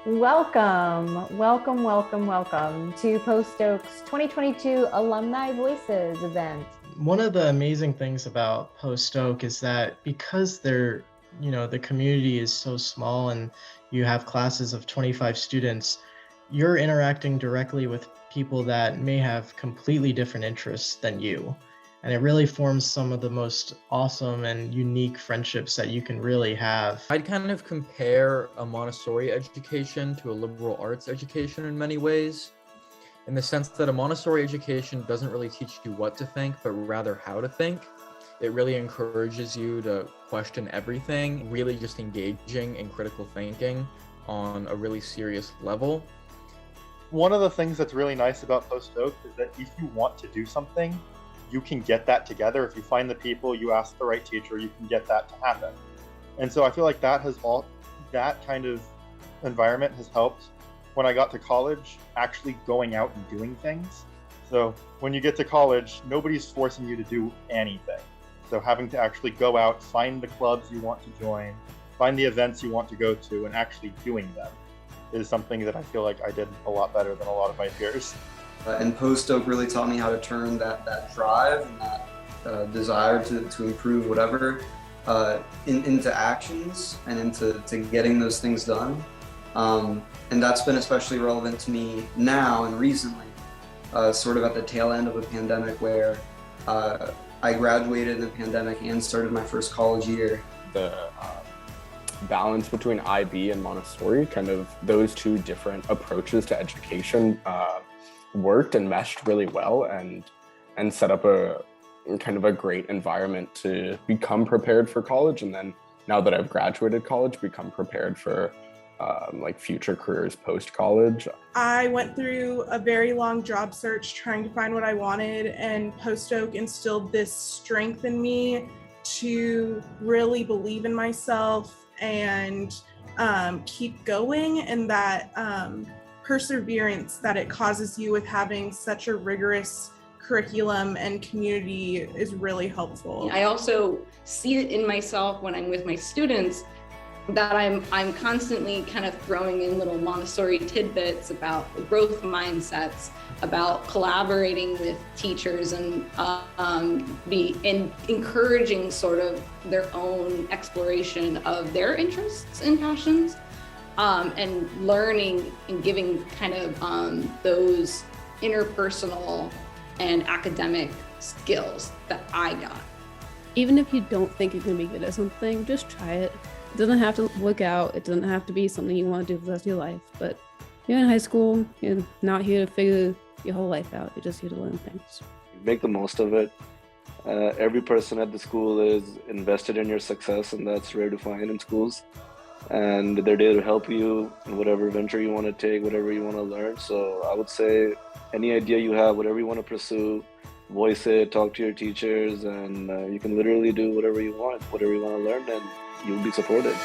Welcome to Post Oak's 2022 Alumni Voices event. One of the amazing things about Post Oak is that because the community is so small and you have classes of 25 students, you're interacting directly with people that may have completely different interests than you. And it really forms some of the most awesome and unique friendships that you can really have. I'd kind of compare a Montessori education to a liberal arts education in many ways, in the sense that a Montessori education doesn't really teach you what to think, but rather how to think. It really encourages you to question everything, really just engaging in critical thinking on a really serious level. One of the things that's really nice about Post Oak is that if you want to do something, you can get that together. If you find the people, you ask the right teacher, you can get that to happen. And so I feel like that kind of environment has helped when I got to college, actually going out and doing things. So when you get to college, nobody's forcing you to do anything. So having to actually go out, find the clubs you want to join, find the events you want to go to, and actually doing them is something that I feel like I did a lot better than a lot of my peers. And Post Oak really taught me how to turn that drive and that desire to improve whatever into actions and into getting those things done. And that's been especially relevant to me now and recently, sort of at the tail end of a pandemic where I graduated in the pandemic and started my first college year. The balance between IB and Montessori, kind of those two different approaches to education worked and meshed really well and set up a kind of a great environment to become prepared for college. And then now that I've graduated college, become prepared for future careers post-college. I went through a very long job search trying to find what I wanted, and Post Oak instilled this strength in me to really believe in myself and keep going, and that perseverance that it causes you with having such a rigorous curriculum and community is really helpful. I also see it in myself when I'm with my students that I'm constantly kind of throwing in little Montessori tidbits about growth mindsets, about collaborating with teachers and encouraging sort of their own exploration of their interests and passions, and learning and giving kind of those interpersonal and academic skills that I got. Even if you don't think you're going to be good at something, just try it. It doesn't have to work out. It doesn't have to be something you want to do for the rest of your life. But you're in high school. You're not here to figure your whole life out. You're just here to learn things. Make the most of it. Every person at the school is invested in your success, and that's rare to find in schools. And they're there to help you in whatever venture you want to take, whatever you want to learn. So I would say any idea you have, whatever you want to pursue, voice it, talk to your teachers, and you can literally do whatever you want to learn, and you'll be supported.